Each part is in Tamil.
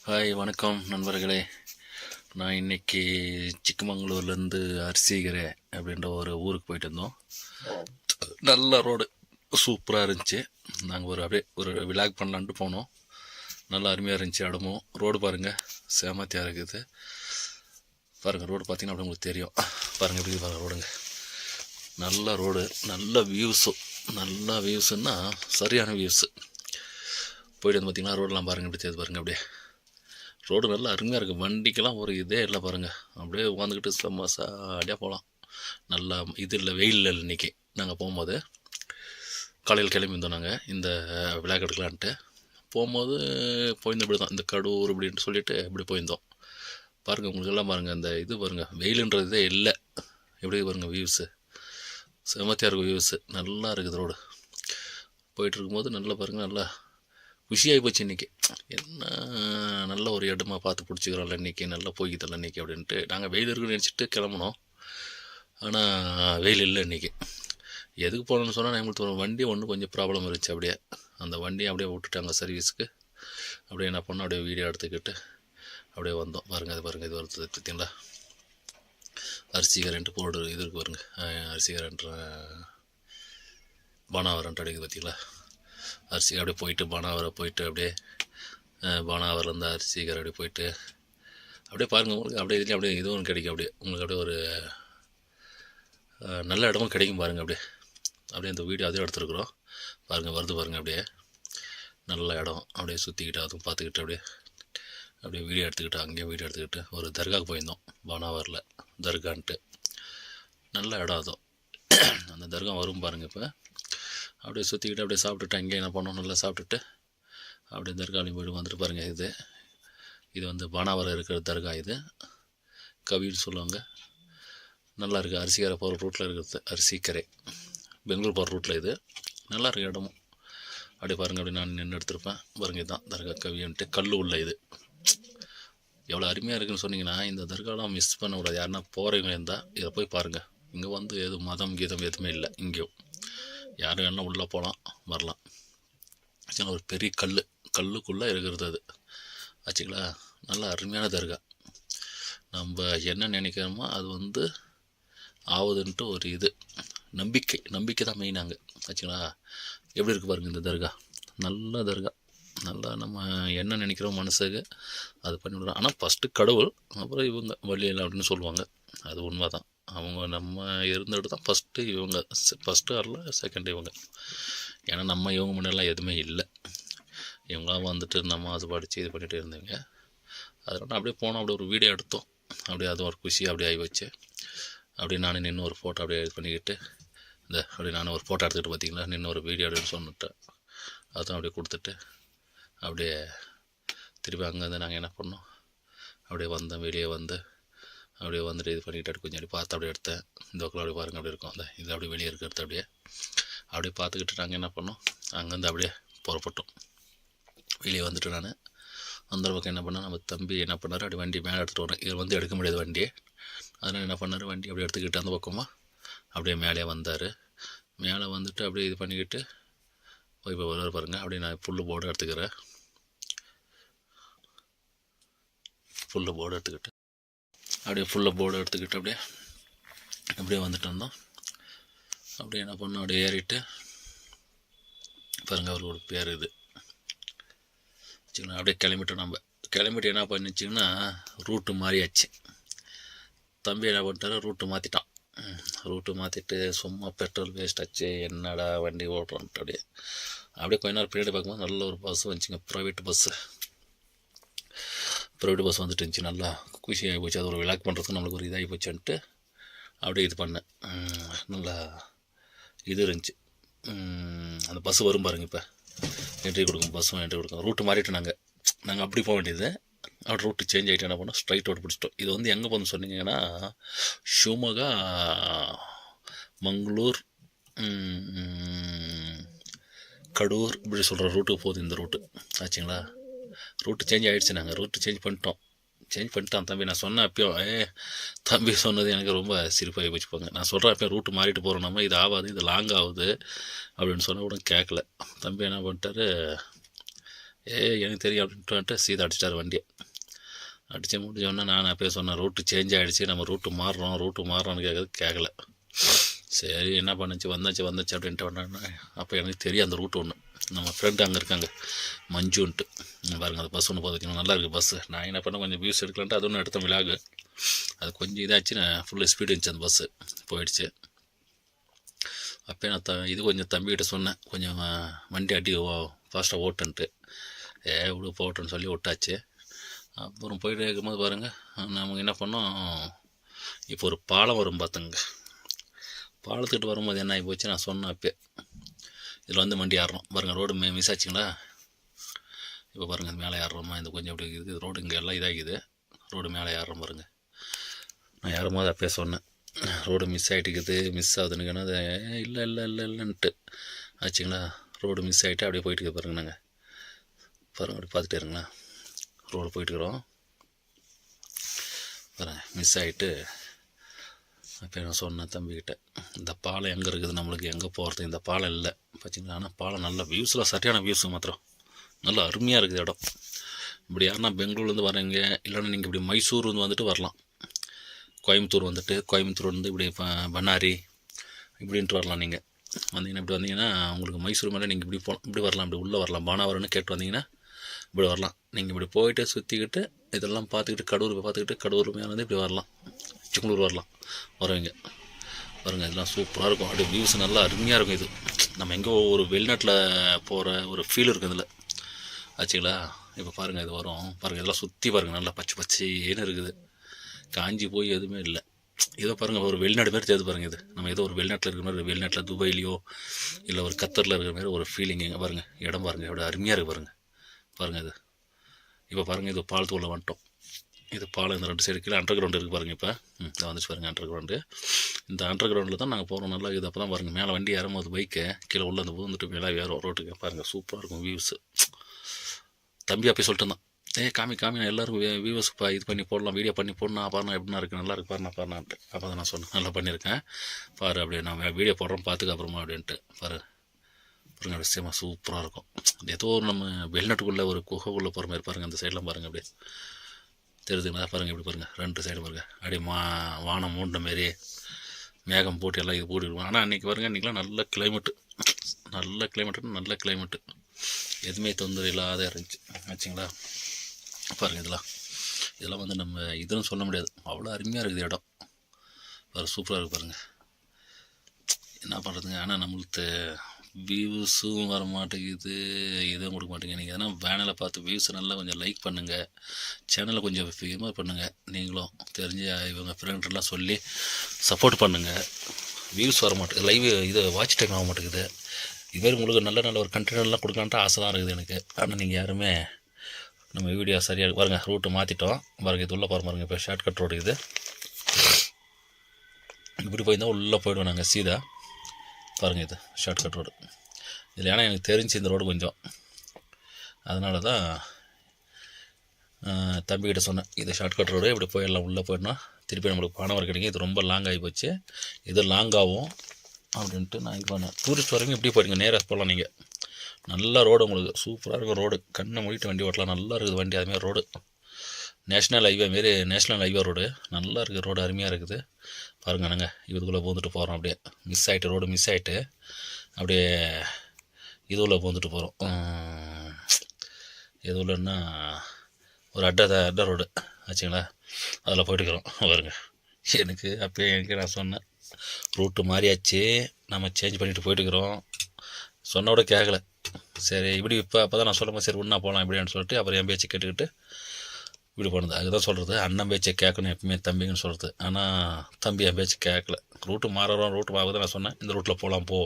ஹாய் வணக்கம் நண்பர்களே. நான் இன்றைக்கி சிக்கமங்களூர்லேருந்து அரிசிகரை அப்படின்ற ஒரு ஊருக்கு போயிட்டு இருந்தோம். நல்ல ரோடு சூப்பராக இருந்துச்சு. நாங்கள் அப்படியே ஒரு விளாக் பண்ணலான்ட்டு போனோம். நல்லா அருமையாக இருந்துச்சு. இடமும் ரோடு பாருங்கள், சேமத்தியாக இருக்குது. பாருங்கள் ரோடு பார்த்தீங்கன்னா அப்படி உங்களுக்கு தெரியும். பாருங்கள் எப்படி பாருங்கள் ரோடுங்க, நல்ல ரோடு, நல்ல வியூஸுன்னா சரியான வியூஸு. போயிட்டு வந்து பார்த்திங்கன்னா ரோடெலாம் பாருங்கள் எப்படி தெரியுது பாருங்கள். அப்படியே ரோடு நல்லா அருமையாக இருக்குது. வண்டிக்கெல்லாம் ஒரு இதே இல்லை பாருங்கள். அப்படியே உட்காந்துக்கிட்டு செம்மசாடியாக போகலாம். நல்லா இது இல்லை, வெயில் இல்லை. இன்றைக்கி நாங்கள் போகும்போது காலையில் கிளம்பி இருந்தோம். நாங்கள் இந்த விளையாட்டு எடுக்கலான்ட்டு போகும்போது போயிருந்தோம். இப்படி தான் இந்த கடூர் இப்படின்ட்டு சொல்லிவிட்டு இப்படி போயிருந்தோம். பாருங்கள் உங்களுக்கெல்லாம் பாருங்கள், அந்த இது பாருங்கள், வெயிலுன்றதே இல்லை. எப்படி பாருங்கள் வியூஸு, செமத்தியாக இருக்கும் வியூஸு. நல்லா இருக்குது ரோடு. போயிட்டு இருக்கும்போது நல்லா பாருங்கள், நல்லா குஷியாகி போச்சு. இன்றைக்கி என்ன நல்ல ஒரு இடமா பார்த்து பிடிச்சிக்கிறோம்ல இன்றைக்கி, நல்லா போய்க்குதில்ல இன்றைக்கி அப்படின்ட்டு. நாங்கள் வெயில் இருக்குன்னு நினச்சிட்டு கிளம்புனோம். ஆனால் வெயில் இல்லை இன்றைக்கி. எதுக்கு போகணுன்னு சொன்னால், எங்களுக்கு வண்டி ஒன்று கொஞ்சம் ப்ராப்ளம் இருந்துச்சு. அப்படியே அந்த வண்டியை அப்படியே விட்டுட்டாங்க சர்வீஸுக்கு. அப்படியே என்ன பண்ணோம், அப்படியே வீடியோ எடுத்துக்கிட்டு அப்படியே வந்தோம். பாருங்கள் அது பாருங்கள், இது வருது பார்த்தீங்களா, அரிசிகரைன்ட்டு போர்டு இது இருக்குது பாருங்கள். அரிசிகரைன்ற பானாவரன்ட்டு அடிக்குது பார்த்தீங்களா. அரிசி அப்படியே போயிட்டு பானாவரம் போயிட்டு அப்படியே பானாவரம்லேருந்து அரிசிகரை அப்படியே போயிட்டு அப்படியே பாருங்கள். உங்களுக்கு அப்படியே இதுலேயும் அப்படியே இதுவும் கிடைக்கும். அப்படியே உங்களுக்கு அப்படியே ஒரு நல்ல இடமும் கிடைக்கும் பாருங்கள். அப்படியே இந்த வீடியோ அதையும் எடுத்துருக்குறோம் பாருங்கள். வருது பாருங்கள், அப்படியே நல்ல இடம். அப்படியே சுற்றிக்கிட்டு அதுவும் பார்த்துக்கிட்டு அப்படியே வீடியோ எடுத்துக்கிட்டு அங்கேயும் வீடியோ எடுத்துக்கிட்டு ஒரு தர்காவுக்கு போயிருந்தோம். பானாவரில் தர்கான்ட்டு நல்ல இடம். அதுவும் அந்த தர்கா வரும் பாருங்கள். இப்போ அப்படியே சுற்றிக்கிட்டு அப்படியே சாப்பிட்டுட்டு அங்கேயே என்ன பண்ணோம், நல்லா சாப்பிட்டுட்டு அப்படியே தர்காலையும் போய்ட்டு வந்துட்டு பாருங்கள். இது வந்து பானாவரம் இருக்கிற தர்கா. இது கவின்னு சொல்லுவாங்க. நல்லா இருக்குது. அரிசிக்கரை போகிற ரூட்டில் இருக்கிறது. அரிசிக்கரை பெங்களூர் போகிற ரூட்டில் இது நல்லா இருக்குது இடமும். அப்படியே பாருங்கள். அப்படி நான் நின்று எடுத்துருப்பேன் பாருங்கள். இதுதான் தர்கா கவின்ட்டு கல் உள்ள இது. எவ்வளோ அருமையாக இருக்குதுன்னு சொன்னீங்கன்னா, இந்த தர்காலாம் மிஸ் பண்ணக்கூடாது. யாருன்னா போகிறவங்க இருந்தால் இதை போய் பாருங்கள். இங்கே வந்து எதுவும் மதம் கீதம் எதுவுமே இல்லை. இங்கேயும் யாரும் வேணால் உள்ளே போகலாம் வரலாம். ஆச்சுங்களா, ஒரு பெரிய கல்லுக்குள்ளே இருக்கிறது அது. ஆச்சுங்களா, நல்லா அருமையான தர்கா. நம்ம என்ன நினைக்கிறோமோ அது வந்து ஆகுதுன்ட்டு ஒரு இது நம்பிக்கை தான் மெயினாங்க. ஆச்சுங்களா, எப்படி இருக்குது பாருங்கள் இந்த தர்கா. நல்ல தர்கா. நல்லா நம்ம என்ன நினைக்கிறோம் மனசுக்கு அது பண்ணிவிடுறோம். ஆனால் ஃபஸ்ட்டு கடவுள், அப்புறம் இவங்க வழியில் அப்படின்னு சொல்லுவாங்க. அது உண்மை தான். அவங்க நம்ம இருந்துட்டு தான் ஃபஸ்ட்டு இவங்க, ஃபஸ்ட்டு வரல செகண்ட் இவங்க. ஏன்னா நம்ம இவங்க முன்னெல்லாம் எதுவுமே இல்லை. இவங்களாம் வந்துட்டு நம்ம அது படித்து இது பண்ணிகிட்டு இருந்தீங்க. அதனால் அப்படியே போனோம். அப்படியே ஒரு வீடியோ எடுத்தோம். அப்படியே அது ஒரு குஷி அப்படியே ஆகி வச்சு அப்படியே நானும் நின்று ஒரு ஃபோட்டோ அப்படியே இது பண்ணிக்கிட்டு அப்படியே நானும் ஒரு ஃபோட்டோ எடுத்துக்கிட்டு பார்த்தீங்களா, நின்று ஒரு வீடியோ அப்படின்னு சொல்லிட்டு அதுவும் அப்படியே கொடுத்துட்டு அப்படியே திருப்பி அங்கேருந்து நாங்கள் என்ன பண்ணோம், அப்படியே வந்தோம். வெளியே அப்படியே வந்துட்டு இது பண்ணிக்கிட்டு கொஞ்சம் அப்படி பார்த்து அப்படியே எடுத்தேன். இந்த பக்கம் அப்படியே பாருங்கள் அப்படி இருக்கும். இது அப்படியே வெளியே இருக்கிறது. அப்படியே பார்த்துக்கிட்டு நாங்கள் என்ன பண்ணோம், அங்கேருந்து அப்படியே புறப்பட்டோம். வெளியே வந்துட்டு நான் அந்த பக்கம் என்ன பண்ணேன், நம்ம தம்பி என்ன பண்ணார், அப்படி வண்டி மேலே எடுத்துகிட்டு வரேன். இவர் வந்து எடுக்க முடியாது வண்டியை. அதனால் என்ன பண்ணார், வண்டி அப்படியே எடுத்துக்கிட்டு அந்த பக்கமாக அப்படியே மேலே வந்தார். மேலே வந்துட்டு அப்படியே இது பண்ணிக்கிட்டு இப்போ வருவார் பாருங்கள். அப்படியே நான் ஃபுல்லு போர்டு எடுத்துக்கிறேன். அப்படியே வந்துட்டு வந்தோம். அப்படியே என்ன பண்ணோம், அப்படியே ஏறிட்டு பாருங்கள் அவரோட பேர் இது வச்சுக்கலாம். அப்படியே கிளம்பிட்டோம். நம்ம கிளம்பிட்டு என்ன பண்ணிச்சிங்கன்னா, ரூட்டு மாறியாச்சு. தம்பி என்ன பண்ணிட்டாரு, ரூட்டு மாற்றிட்டு சும்மா பெட்ரோல் வேஸ்ட் ஆச்சு, என்னடா வண்டி ஓடுறோன்ட்டு அப்படியே கொஞ்ச நேரம் பின்னாடி பார்க்கும்போது நல்ல ஒரு பஸ் வந்துச்சுங்க. ப்ரைவேட் பஸ் வந்துட்டு இருந்துச்சு. நல்லா குஷியாகி போச்சு. அது ஒரு விளாக் பண்ணுறதுக்கு நம்மளுக்கு ஒரு இதாகி போச்சுன்ட்டு அப்படியே இது பண்ணேன். நல்லா இது இருந்துச்சு. அந்த பஸ்ஸு வரும் பாருங்கள். இப்போ என்ட்ரி கொடுக்கும். ரூட்டு மாறிட்டு நாங்கள் அப்படி போக வேண்டியது. அப்படி ரூட்டு சேஞ்ச் ஆகிட்டு என்ன பண்ணோம், ஸ்ட்ரைட் ரோடு பிடிச்சிட்டோம். இது வந்து எங்கே போகணும்னு சொன்னீங்கன்னா, ஷிவமோகா, மங்களூர், கடூர் இப்படி சொல்கிற ரூட்டுக்கு போகுது இந்த ரூட்டு. ஆச்சுங்களா, ரூட்டு சேஞ்ச் ஆகிடுச்சு. நாங்கள் ரூட்டு சேஞ்ச் பண்ணிட்டான் தம்பி. நான் சொன்னேன் அப்பயும், தம்பி சொன்னது எனக்கு ரொம்ப சிரிப்பாகி போச்சுப்பாங்க. நான் சொல்கிறேன் அப்பயும் ரூட்டு மாறிட்டு போகிறோம் நம்ம, இது ஆகாது, இது லாங் ஆகுது அப்படின்னு சொன்ன கூட கேட்கல. தம்பி என்ன பண்ணிட்டாரு, எனக்கு தெரியும் அப்படின்ட்டு வந்துட்டு சீதா அடிச்சிட்டார் வண்டியை. அடித்து முடிஞ்சோடனே நான் அப்போயே சொன்னேன், ரூட்டு சேஞ்ச் ஆகிடுச்சு, நம்ம ரூட்டு மாறுறோன்னு கேட்கல. சரி என்ன பண்ணுச்சு, வந்தாச்சு அப்படின்ட்டு வந்தாங்கன்னா, அப்போ எனக்கு தெரியும் அந்த ரூட்டு ஒன்று. நம்ம ஃப்ரெண்டு அங்கே இருக்காங்க மஞ்சுன்ட்டு, பாருங்கள் அந்த பஸ் ஒன்று பார்த்துக்கணும், நல்லா இருக்குது பஸ்ஸு. நான் என்ன பண்ணேன், கொஞ்சம் வியூஸ் எடுக்கலான்ட்டு அது ஒன்று எடுத்த விலாகு. அது கொஞ்சம் இதாச்சு, நான் ஃபுல்லாக ஸ்பீடு இருந்துச்சு அந்த பஸ்ஸு, போயிடுச்சு. அப்போ நான் இது கொஞ்சம் தம்பிகிட்ட சொன்னேன், கொஞ்சம் வண்டி அடி ஃபாஸ்ட்டாக ஓட்டுன்ட்டு. விடு போட்டுன்னு சொல்லி விட்டாச்சு. அப்புறம் போயிட்டு இருக்கும்போது பாருங்கள், நமக்கு என்ன பண்ணோம், இப்போ ஒரு பாலம் வரும் பார்த்துங்க. பாலத்துக்கிட்டு வரும்போது என்ன ஆகி போச்சு, நான் சொன்னேன் அப்போ இதில் வந்து வண்டி ஏறணும் பாருங்கள். ரோடு மிஸ் ஆச்சுங்களா. இப்போ பாருங்கள் மேலே ஏறுறோமா, இந்த கொஞ்சம் அப்படி இருக்குது ரோடு, இங்கே எல்லாம் இதாகிது, ரோடு மேலே ஏறுறோம் பாருங்கள். நான் ஏறும்போது அப்பயே சொன்னேன், ரோடு மிஸ் ஆகிட்டுக்குது, மிஸ் ஆகுதுன்னு. அது இல்லைன்ட்டு ஆச்சுங்களா. ரோடு மிஸ் ஆகிட்டு அப்படியே போயிட்டு பாருங்க. நாங்கள் பாருங்கள் அப்படி பார்த்துட்டே இருங்களா, ரோடு போயிட்டுருக்குறோம் பாருங்கள், மிஸ் ஆகிட்டு. அப்போ நான் சொன்னேன் தம்பிக்கிட்ட, இந்த பாலம் எங்கே இருக்குது, நம்மளுக்கு எங்கே போகிறது, இந்த பாலம் இல்லை பார்த்தீங்களா. ஆனால் பாலம் நல்ல வியூஸில் சரியான வியூஸு மாத்திரம் நல்லா அருமையாக இருக்குது இடம். இப்படி யாருன்னா பெங்களூர்லேருந்து வரீங்க, இல்லைன்னா நீங்கள் இப்படி மைசூர் வந்துட்டு வரலாம், கோயம்புத்தூர் வந்து இப்படி பண்ணாரி இப்படின்ட்டு வரலாம். நீங்கள் வந்தீங்கன்னா இப்படி வந்தீங்கன்னா உங்களுக்கு மைசூர் மேலே நீங்கள் இப்படி வரலாம், இப்படி உள்ளே வரலாம், பானாவரம்னு கேட்டு வந்தீங்கன்னா இப்படி வரலாம். நீங்கள் இப்படி போயிட்டு சுற்றிக்கிட்டு இதெல்லாம் பார்த்துக்கிட்டு கடலூர் மேலே வந்து இப்படி வரலாம், சிக்கனூர் வரலாம் வருவீங்க பாருங்கள். இதெல்லாம் சூப்பராக இருக்கும், அப்படியே வியூஸ் நல்லா அருமையாக இருக்கும். இது நம்ம எங்கே ஒரு வெளிநாட்டில் போகிற ஒரு ஃபீல் இருக்குது இதில் ஆச்சுங்களா. இப்போ பாருங்கள் இது வரும் பாருங்கள், இதெல்லாம் சுற்றி பாருங்கள், நல்லா பச்சைன்னு இருக்குது, காஞ்சி போய் எதுவுமே இல்லை. ஏதோ பாருங்கள் ஒரு வெளிநாடு மாதிரி தெரியுது பாருங்கள். இது நம்ம ஏதோ ஒரு வெளிநாட்டில் இருக்கிற மாதிரி, வெளிநாட்டில் துபாயிலையோ இல்லை ஒரு கத்தரில் இருக்கிற மாதிரி ஒரு ஃபீலிங். எங்கே பாருங்கள் இடம் பாருங்கள் எவ்வளோ அருமையாக இருக்குது பாருங்கள் இது. இப்போ பாருங்கள் இது பாலத்துக்குள்ளே வந்துட்டோம். இது பாலம் இந்த 2 சைடு கீழே அண்டர் கிரவுண்டு இருக்குது பாருங்கள். இப்போ இதை வந்துச்சு பாருங்கள் அண்டர் கிரவுண்டு. இந்த அண்டர் கிரவுண்டில் தான் நாங்கள் போகிறோம். நல்லா இது அப்போ தான் பாருங்கள் மேலே வண்டி ஏறும்போது பைக்கை கீழே உள்ள அந்த வந்துட்டு மேலே ஏறும் ரோட்டுக்கு பாருங்கள், சூப்பராக இருக்கும் வியூஸு. தம்பி அப்போ சொல்லிட்டு இருந்தான், காமி நான் எல்லோரும் வியூஸ் இது பண்ணி போடலாம், வீடியோ பண்ணி போடணும் பாருண்ணா, எப்படின்னா இருக்குது, நல்லா இருக்கு பாருண்ணான்ட்டு. அப்போ தான் நான் சொன்னேன், நல்லா பண்ணியிருக்கேன் பாரு, அப்படியே நான் வீடியோ போடுறோம் பார்த்துக்க அப்புறமா அப்படின்ட்டு. பாருங்கள் விஷயமாக சூப்பராக இருக்கும். ஏதோ நம்ம வெளிநாட்டுக்குள்ளே ஒரு குகைக்குள்ளே போகிற மாதிரி பாருங்கள். அந்த சைடெலாம் பாருங்கள் அப்படியே தெரியுதுங்களா, பாருங்கள் இப்படி பாருங்கள் 2 சைடு பாருங்கள், அப்படியே வானம் மூண்ட மாரி மேகம் போட்டு எல்லாம் இது போட்டுருவோம். ஆனால் அன்றைக்கி பாருங்கள், இன்றைக்கெலாம் நல்ல கிளைமேட்டு எதுவுமே தொந்தரவு இல்லாத இருந்துச்சு ஆச்சுங்களா. பாருங்கள் இதெல்லாம் வந்து நம்ம இதுன்னு சொல்ல முடியாது, அவ்வளோ அருமையாக இருக்குது இடம் பாரு, சூப்பராக இருக்குது பாருங்கள். என்ன பண்ணுறதுங்க, ஆனால் நம்மளுக்கு வியூஸும் வர மாட்டேங்குது, இதுவும் கொடுக்க மாட்டேங்குது. நீங்கள் எதனா வேனில் பார்த்து வியூஸை நல்லா கொஞ்சம் லைக் பண்ணுங்கள், சேனலை கொஞ்சம் ஃபேமஸ் பண்ணுங்கள், நீங்களும் தெரிஞ்ச இவங்க ஃப்ரெண்ட்லாம் சொல்லி சப்போர்ட் பண்ணுங்கள். வியூஸ் வர மாட்டேங்குது, லைவ் இது வாட்ச் டைம் ஆக மாட்டேங்குது. இதுமாரி உங்களுக்கு நல்ல ஒரு கண்டென்ட்லாம் கொடுக்கலான்ட்டு ஆசை தான் இருக்குது எனக்கு. ஆனால் நீங்கள் யாருமே நம்ம வீடியோ சரியாக பாருங்கள், ரூட்டு மாற்றிட்டோம் பாருங்கள். இது உள்ளே பாருங்கள், இப்போ ஷார்ட்கட் ரோடு இது, இப்படி போயிருந்தால் உள்ளே போய்டுவோம் நாங்கள் சீதா பாருங்கள். இது ஷார்ட்கட் ரோடு இதில், ஏன்னா எனக்கு தெரிஞ்சு இந்த ரோடு கொஞ்சம், அதனால தான் தம்பிக்கிட்ட சொன்னேன், இது ஷார்ட்கட் ரோடு, இப்படி போயிடலாம், உள்ளே போயிடணும், திருப்பி நம்மளுக்கு பணம் கிடைக்கும். இது ரொம்ப லாங் ஆகி போச்சு, இது லாங்காகும் அப்படின்ட்டு நான் இது பண்ணேன். டூரிஸ்ட் வரவங்க இப்படி போகிறீங்க, நேராக போகலாம். நீங்கள் நல்ல ரோடு, உங்களுக்கு சூப்பராக இருக்கும் ரோடு, கண்ணை மூடிட்டு வண்டி ஓட்டலாம், நல்லா இருக்குது வண்டி. அதுமாதிரி ரோடு நேஷ்னல் ஹைவே ரோடு நல்லா இருக்குது, ரோடு அருமையாக இருக்குது பாருங்கள். நாங்கள் இதுக்குள்ளே போந்துட்டு போகிறோம், அப்படியே ரோடு மிஸ் ஆகிட்டு அப்படியே இதுக்குள்ளே போந்துட்டு போகிறோம். எதுவுலன்னா ஒரு அட்டை ரோடு ஆச்சுங்களா, அதில் போயிட்டுக்கிறோம் பாருங்கள். எனக்கு நான் சொன்னேன், ரூட்டு மாறியாச்சு, நம்ம சேஞ்ச் பண்ணிவிட்டு போயிட்டுக்கிறோம், சொன்ன விட கேட்கல. சரி இப்படி அப்போ தான் நான் சொல்லும்போது சரி ஒன்றா போகலாம் இப்படின்னு சொல்லிட்டு அப்புறம் என் பேச்சு கேட்டுக்கிட்டு இப்படி போனது. அதுதான் சொல்கிறது, அண்ணன் பேச்சை கேட்கணும் எப்பவுமே தம்பிங்கன்னு சொல்கிறது. ஆனால் தம்பி என் பேச்சு கேட்கல, ரூட்டு மாறுதான் நான் சொன்னேன், இந்த ரூட்டில் போகலாம் போ.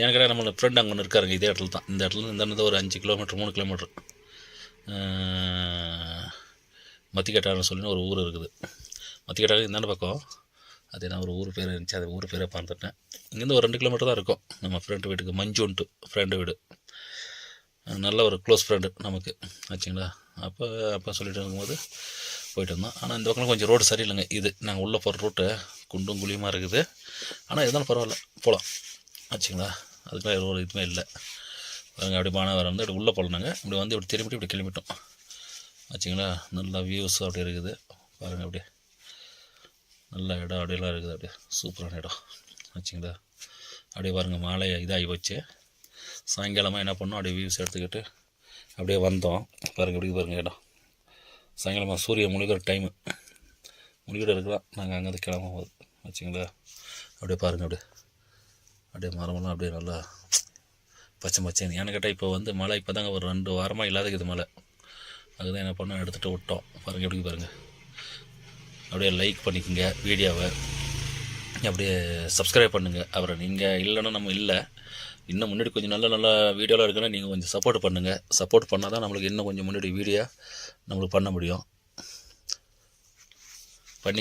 எனக்கு நம்ம ஃப்ரெண்ட் அங்கே ஒன்று இருக்காருங்க, இதே இடத்துல தான், இந்த இடத்துல ஒரு 5 கிலோமீட்டர் 3 கிலோமீட்டர் மத்திக்கட்டான்னு சொல்லி ஒரு ஊர் இருக்குது. மத்திக்கட்டாக்கு இந்தாண்ட பக்கம், அது என்ன ஒரு ஊர் பேர் இருந்துச்சு, அது ஊர் பேரை பார்த்துட்டேன். இங்கேருந்து ஒரு 2 கிலோமீட்டர் தான் இருக்கும் நம்ம ஃப்ரெண்டு வீட்டுக்கு, மஞ்சுன்ட்டு ஃப்ரெண்டு வீடு, நல்ல ஒரு க்ளோஸ் ஃப்ரெண்டு நமக்கு ஆச்சுங்களா. அப்போ சொல்லிட்டு இருக்கும்போது போயிட்டு இருந்தோம். ஆனால் இந்த பக்கம் கொஞ்சம் ரோடு சரியில்லைங்க, இது நாங்கள் உள்ளே போகிற ரூட்டு குண்டும் குழியுமாக இருக்குது. ஆனால் இருந்தாலும் பரவாயில்ல போகலாம் ஆச்சுங்களா, அதுக்கெல்லாம் ரோடு இதுவுமே இல்லை பாருங்கள் அப்படி மாணவர் வந்து அப்படி உள்ளே போடணுங்க. இப்படி வந்து இப்படி திரும்பிட்டு இப்படி கிளம்பிட்டோம் ஆச்சுங்களா. நல்லா வியூஸ் அப்படி இருக்குது பாருங்கள். அப்படியே நல்ல இடம் அப்படியெல்லாம் இருக்குது. அப்படியே சூப்பரான இடம் ஆச்சுங்களா. அப்படியே பாருங்கள் மாலை இதாகி போச்சு. சாயங்காலமாக என்ன பண்ணோம், அப்படியே வியூஸ் எடுத்துக்கிட்டு அப்படியே வந்தோம். பாருங்கள் எப்படி பாருங்கள் இடம். சாயங்காலமாக சூரிய முழுகிற டைமு முடிக்கிட்டு இருக்கலாம். நாங்கள் அங்கேருந்து கிளம்பும் போது ஆச்சுங்களா. அப்படியே பாருங்கள் அப்படியே மரமெல்லாம் அப்படியே நல்லா பச்சை பச்சைன்னு. ஏன்னு கேட்டால் இப்போ வந்து மழை இப்போ தாங்க ஒரு 2 வாரமாக இல்லாதக்குது மழை. அதுதான் என்ன பண்ணோம், எடுத்துகிட்டு விட்டோம். பாருங்கள் எப்படி பாருங்கள். அப்படியே லைக் பண்ணிக்கோங்க வீடியோவை, அப்படியே சப்ஸ்கிரைப் பண்ணுங்கள். அப்புறம் நீங்கள் இல்லைன்னா நம்ம இல்லை, இன்னும் முன்னாடி கொஞ்சம் நல்ல நல்ல வீடியோலாம் இருக்குன்னா நீங்கள் கொஞ்சம் சப்போர்ட் பண்ணுங்கள். சப்போர்ட் பண்ணால் தான் நம்மளுக்கு இன்னும் கொஞ்சம் முன்னாடி வீடியோ நம்மளுக்கு பண்ண முடியும்.